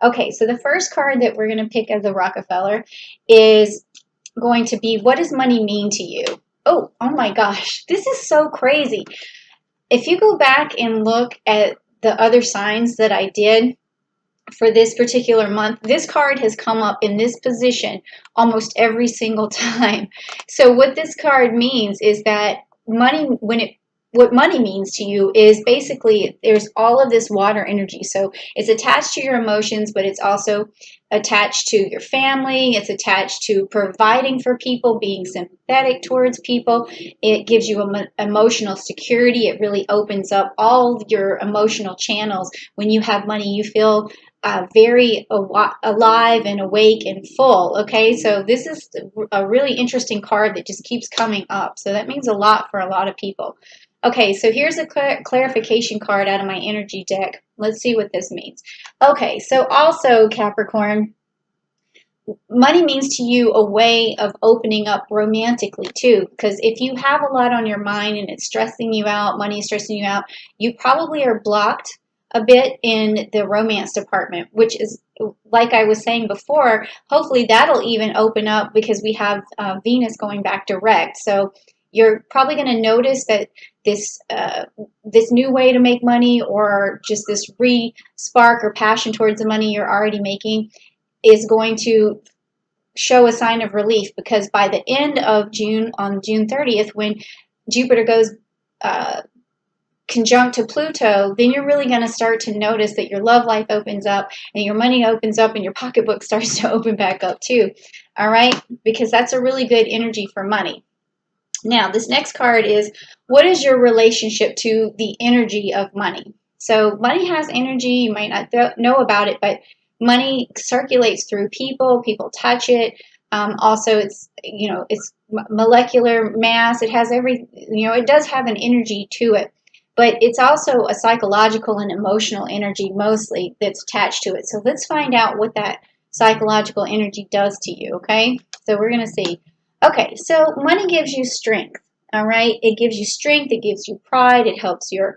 Okay, so the first card that we're going to pick as a Rockefeller is going to be, what does money mean to you? Oh my gosh, this is so crazy. If you go back and look at the other signs that I did for this particular month, this card has come up in this position almost every single time. So what this card means is that money, what money means to you is basically there's all of this water energy. So it's attached to your emotions, but it's also attached to your family. It's attached to providing for people, being sympathetic towards people. It gives you emotional security. It really opens up all your emotional channels. When you have money, you feel very alive and awake and full. Okay, so this is a really interesting card that just keeps coming up. So that means a lot for a lot of people. Okay, so here's a clarification card out of my energy deck. Let's see what this means. Okay, so also Capricorn, money means to you a way of opening up romantically too, because if you have a lot on your mind and it's stressing you out, money is stressing you out, you probably are blocked a bit in the romance department, which is, like I was saying before, hopefully that'll even open up because we have Venus going back direct. So you're probably going to notice that this new way to make money, or just this spark or passion towards the money you're already making, is going to show a sign of relief, because by the end of June, on June 30th, when Jupiter goes conjunct to Pluto, then you're really going to start to notice that your love life opens up and your money opens up and your pocketbook starts to open back up too. All right, because that's a really good energy for money. Now, this next card is, what is your relationship to the energy of money? So money has energy. You might not know about it, but money circulates through people. People touch it. Also, it's molecular mass. It has it does have an energy to it, but it's also a psychological and emotional energy mostly that's attached to it. So let's find out what that psychological energy does to you, okay? So we're going to see. Okay, so money gives you strength, all right? It gives you strength, it gives you pride, it helps you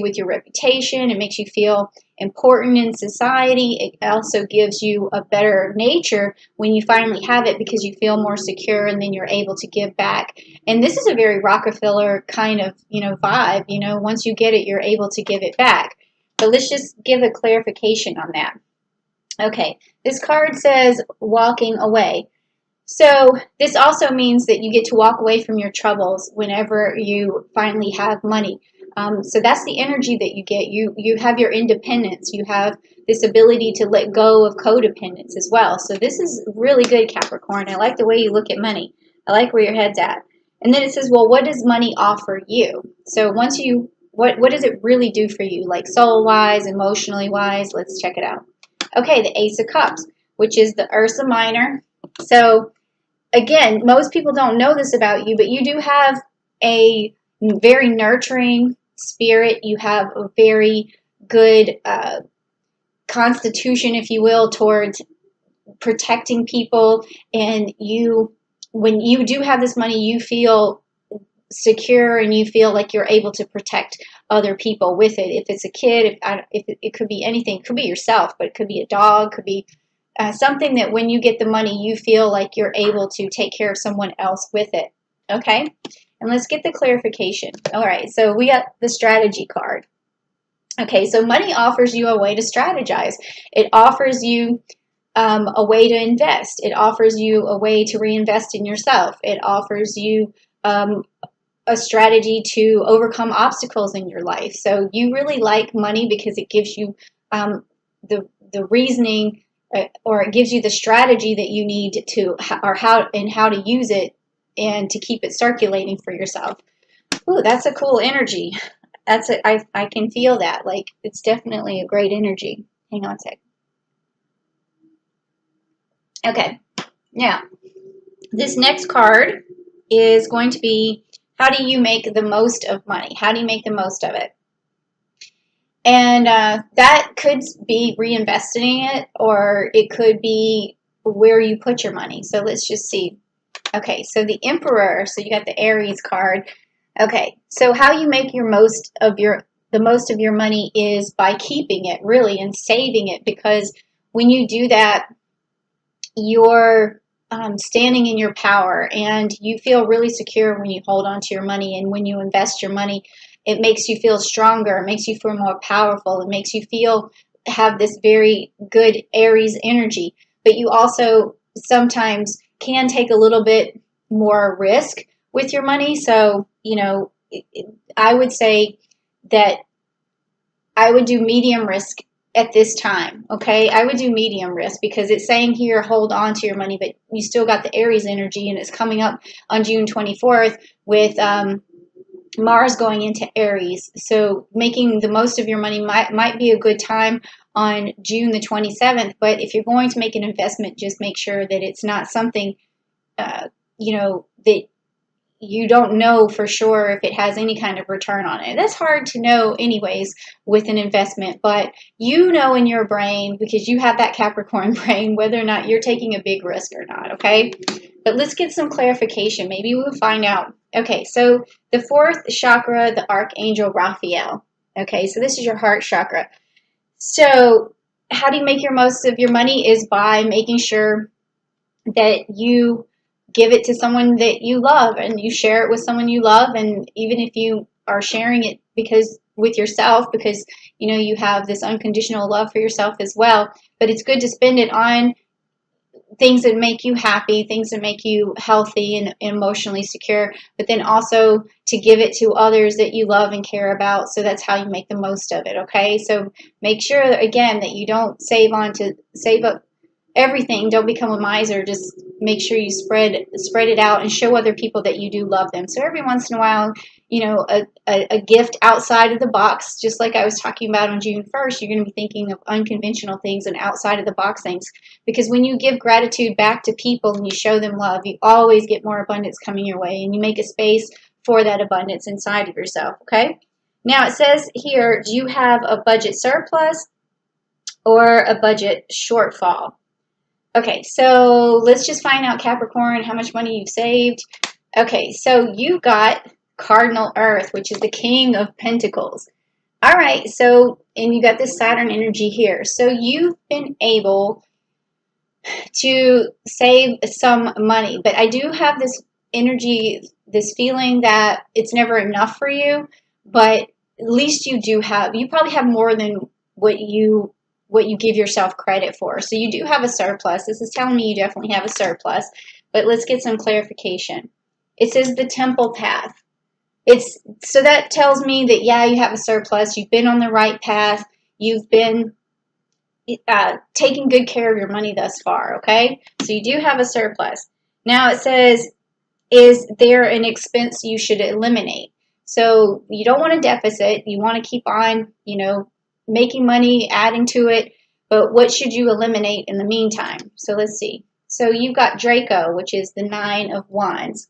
with your reputation, it makes you feel important in society. It also gives you a better nature when you finally have it, because you feel more secure and then you're able to give back. And this is a very Rockefeller kind of, vibe. Once you get it, you're able to give it back. But let's just give a clarification on that. Okay, this card says walking away. So this also means that you get to walk away from your troubles whenever you finally have money. So that's the energy that you get. You have your independence. You have this ability to let go of codependence as well. So this is really good, Capricorn. I like the way you look at money. I like where your head's at. And then it says, well, what does money offer you? So once what does it really do for you? Like soul-wise, emotionally-wise? Let's check it out. Okay, the Ace of Cups, which is the Ursa Minor. So again, most people don't know this about you, but you do have a very nurturing spirit. You have a very good constitution, if you will, towards protecting people. And when you do have this money, you feel secure and you feel like you're able to protect other people with it. If it's a kid, if it could be anything, it could be yourself, but it could be a dog, could be something that when you get the money, you feel like you're able to take care of someone else with it. Okay? And let's get the clarification. All right, so we got the strategy card. Okay, so money offers you a way to strategize. It offers you a way to invest. It offers you a way to reinvest in yourself. It offers you a strategy to overcome obstacles in your life. So you really like money because it gives you the reasoning, or it gives you the strategy that you need to, or how to use it and to keep it circulating for yourself. Ooh, that's a cool energy. I can feel that. Like, it's definitely a great energy. Hang on a sec. Okay, now this next card is going to be, how do you make the most of money? How do you make the most of it? And that could be reinvesting it, or it could be where you put your money. So let's just see. Okay, so the Emperor, so you got the Aries card. Okay, so how you make your most of the most of your money is by keeping it, really, and saving it, because when you do that, you're standing in your power, and you feel really secure when you hold on to your money. And when you invest your money, it makes you feel stronger, it makes you feel more powerful, it makes you feel have this very good Aries energy. But you also sometimes can take a little bit more risk with your money. So, I would say that I would do medium risk at this time, okay? I would do medium risk, because it's saying here hold on to your money, but you still got the Aries energy, and it's coming up on June 24th with Mars going into Aries. So making the most of your money might be a good time on June the 27th. But if you're going to make an investment, just make sure that it's not something, that you don't know for sure if it has any kind of return on it. That's hard to know anyways with an investment, but you know in your brain, because you have that Capricorn brain, whether or not you're taking a big risk or not, okay? But let's get some clarification. Maybe we'll find out. Okay, so the fourth chakra, the Archangel Raphael. Okay, so this is your heart chakra. So how do you make your most of your money is by making sure that you give it to someone that you love, and you share it with someone you love. And even if you are sharing it with yourself, because you have this unconditional love for yourself as well, but it's good to spend it on things that make you happy, things that make you healthy and emotionally secure, but then also to give it to others that you love and care about. So that's how you make the most of it, okay? So make sure, again, that you don't save up everything. Don't become a miser. Just make sure you spread it out and show other people that you do love them. So every once in a while, a gift outside of the box, just like I was talking about on June 1st, you're going to be thinking of unconventional things and outside of the box things. Because when you give gratitude back to people and you show them love, you always get more abundance coming your way, and you make a space for that abundance inside of yourself, okay? Now it says here, do you have a budget surplus or a budget shortfall? Okay, so let's just find out, Capricorn, how much money you've saved. Okay, so you got Cardinal Earth, which is the King of Pentacles. All right, so, and you got this Saturn energy here. So you've been able to save some money, but I do have this energy, this feeling that it's never enough for you, but at least you probably have more than what you give yourself credit for. So you do have a surplus. This is telling me you definitely have a surplus, but let's get some clarification. It says the temple path. So that tells me that, yeah, you have a surplus. You've been on the right path. You've been taking good care of your money thus far, okay? So you do have a surplus. Now it says, is there an expense you should eliminate? So you don't want a deficit. You want to keep on, making money, adding to it, but what should you eliminate in the meantime? So let's see. So you've got Draco, which is the Nine of Wands.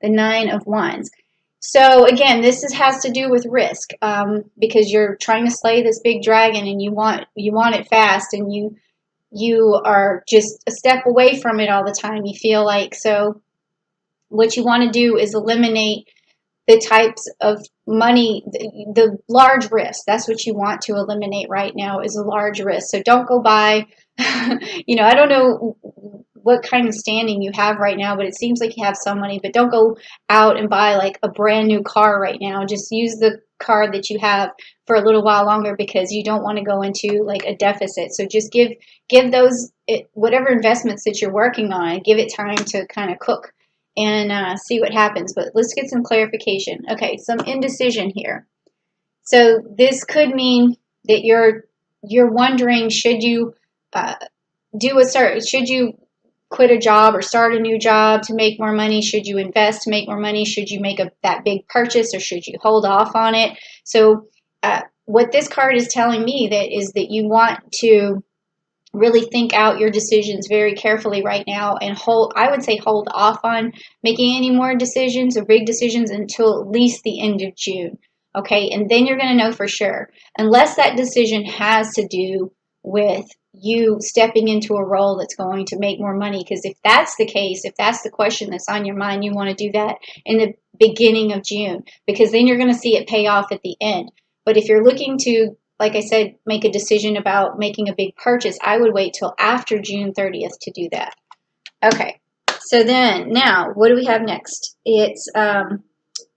The Nine of Wands. So again, this has to do with risk, because you're trying to slay this big dragon, and you want it fast, and you are just a step away from it all the time, you feel like. So what you want to do is eliminate the types of money, the large risk. That's what you want to eliminate right now, is a large risk. So don't go buy, I don't know what kind of standing you have right now, but it seems like you have some money. But don't go out and buy like a brand new car right now. Just use the car that you have for a little while longer, because you don't want to go into like a deficit. So just give those, whatever investments that you're working on, give it time to kind of cook and see what happens. But let's get some clarification. Okay, some indecision here. So this could mean that you're wondering, should you should you quit a job or start a new job to make more money? Should you invest to make more money? Should you make that big purchase, or should you hold off on it? So what this card is telling me is that you want to really think out your decisions very carefully right now, and I would say hold off on making any more decisions or big decisions until at least the end of June. Okay, and then you're going to know for sure, unless that decision has to do with you stepping into a role that's going to make more money. Because if that's the case, if that's the question that's on your mind, you want to do that in the beginning of June, because then you're going to see it pay off at the end. But if you're looking to, like I said, make a decision about making a big purchase, I would wait till after June 30th to do that. Okay, so then now what do we have next? It's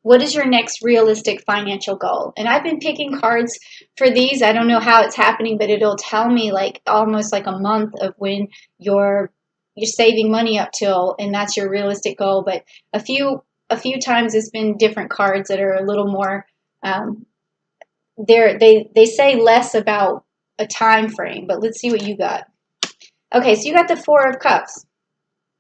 what is your next realistic financial goal? And I've been picking cards for these. I don't know how it's happening, but it'll tell me like almost like a month of when you're saving money up till, and that's your realistic goal. But a few times it's been different cards that are a little more they say less about a time frame. But let's see what you got. Okay, so you got the Four of Cups,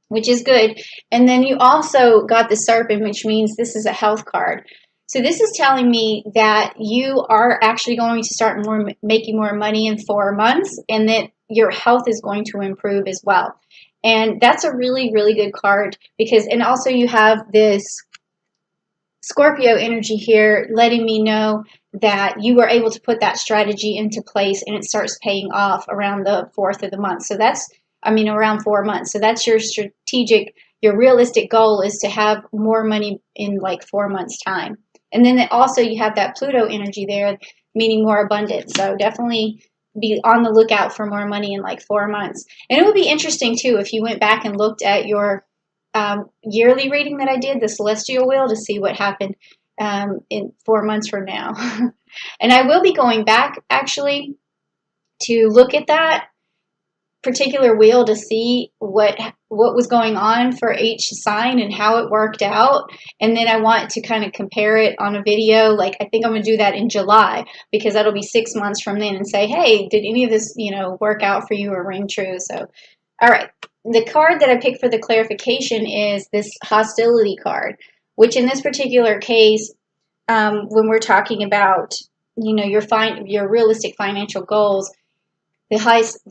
which is good. And then you also got the Serpent, which means this is a health card. So this is telling me that you are actually going to start making more money in 4 months, and that your health is going to improve as well. And that's a really, really good card because, and also you have this Scorpio energy here letting me know that you were able to put that strategy into place and it starts paying off around the 4th of the month. So that's, around 4 months. So that's your strategic, your realistic goal is to have more money in like 4 months time. And then also you have that Pluto energy there, meaning more abundance. So definitely be on the lookout for more money in like 4 months. And it would be interesting too if you went back and looked at your yearly reading that I did, the celestial wheel, to see what happened in 4 months from now. And I will be going back actually to look at that particular wheel to see what was going on for each sign and how it worked out. And then I want to kind of compare it on a video. Like I think I'm going to do that in July because that'll be 6 months from then and say, hey, did any of this, work out for you or ring true? So, all right. The card that I picked for the clarification is this hostility card, which in this particular case, when we're talking about, your realistic financial goals, the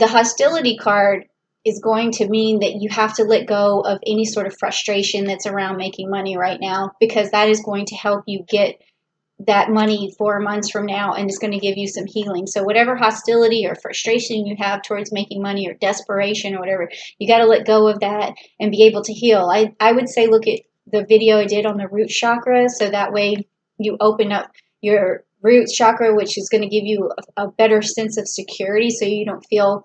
hostility card is going to mean that you have to let go of any sort of frustration that's around making money right now, because that is going to help you get that money 4 months from now, and it's going to give you some healing. So whatever hostility or frustration you have towards making money or desperation or whatever, you got to let go of that and be able to heal. I would say look at the video I did on the root chakra, so that way you open up your root chakra, which is going to give you a better sense of security, so you don't feel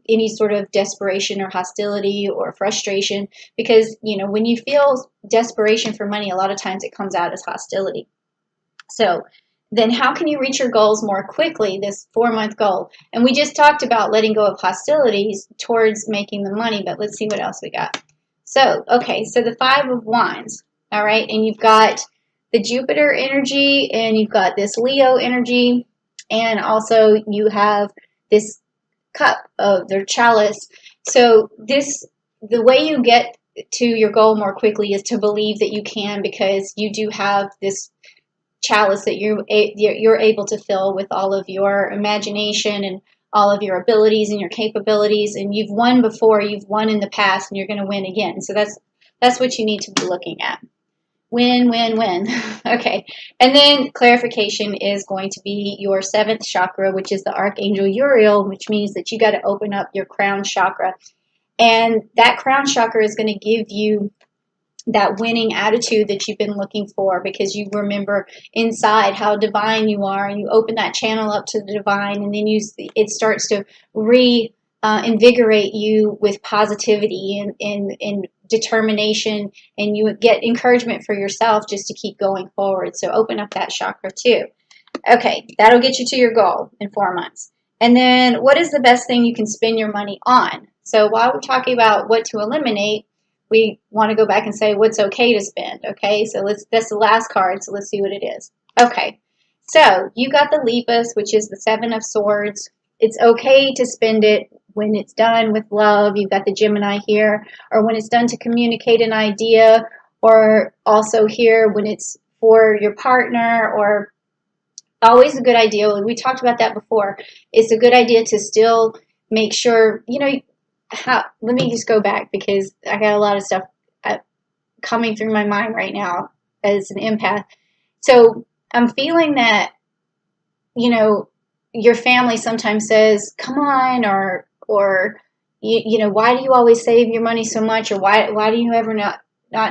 any sort of desperation or hostility or frustration, because when you feel desperation for money, a lot of times it comes out as hostility. So then how can you reach your goals more quickly, this 4-month goal? And we just talked about letting go of hostilities towards making the money, but let's see what else we got. So, okay, so the 5 of Wands, all right, and you've got the Jupiter energy, and you've got this Leo energy, and also you have this cup of their chalice. So the way you get to your goal more quickly is to believe that you can, because you do have this chalice that you're able to fill with all of your imagination and all of your abilities and your capabilities, and you've won before, you've won in the past, and you're going to win again. So that's what you need to be looking at. Win, win, win. Okay. And then clarification is going to be your 7th chakra, which is the Archangel Uriel, which means that you got to open up your crown chakra. And that crown chakra is going to give you that winning attitude that you've been looking for, because you remember inside how divine you are, and you open that channel up to the divine, and then it starts to invigorate you with positivity and determination, and you get encouragement for yourself just to keep going forward. So open up that chakra too. Okay, that'll get you to your goal in 4 months. And then what is the best thing you can spend your money on? So while we're talking about what to eliminate, we want to go back and say what's okay to spend. Okay, so that's the last card, so let's see what it is. Okay, so you got the Lepus, which is the 7 of Swords. It's okay to spend it when it's done with love. You've got the Gemini here, or when it's done to communicate an idea, or also here when it's for your partner, or always a good idea. We talked about that before. It's a good idea to still make sure, let me just go back, because I got a lot of stuff coming through my mind right now as an empath. So I'm feeling that, your family sometimes says, come on, or why do you always save your money so much, or why do you ever not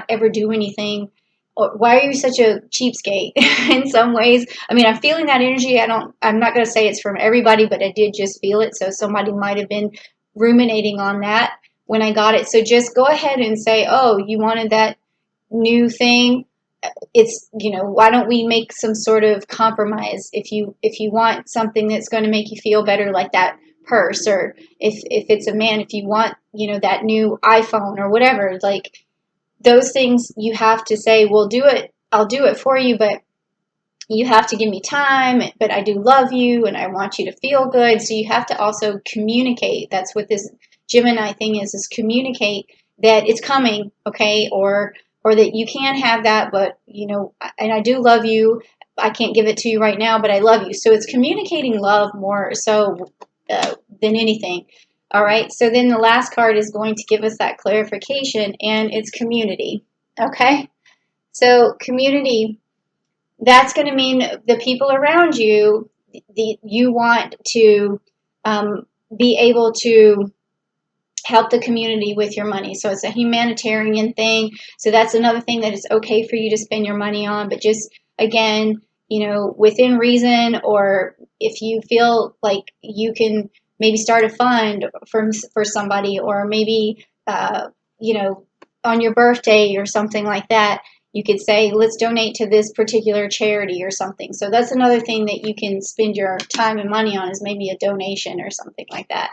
ever do anything, or why are you such a cheapskate? In some ways, I mean, I'm feeling that energy. I'm not going to say it's from everybody, but I did just feel it. So somebody might have been ruminating on that when I got it. So just go ahead and say, oh, you wanted that new thing. It's, why don't we make some sort of compromise? If you want something that's going to make you feel better, like that purse, or if it's a man, if you want, that new iPhone or whatever, like those things, you have to say, well, do it. I'll do it for you, but you have to give me time, but I do love you and I want you to feel good. So you have to also communicate. That's what this Gemini thing is communicate that it's coming, okay? Or that you can have that, but and I do love you. I can't give it to you right now, but I love you. So it's communicating love more so than anything. All right, so then the last card is going to give us that clarification, and it's community. Okay, so community, that's going to mean the people around you, you want to be able to help the community with your money. So it's a humanitarian thing. So that's another thing that it's okay for you to spend your money on, but just, again, within reason, or if you feel like you can maybe start a fund for somebody, or maybe, on your birthday or something like that, you could say, let's donate to this particular charity or something. So that's another thing that you can spend your time and money on, is maybe a donation or something like that.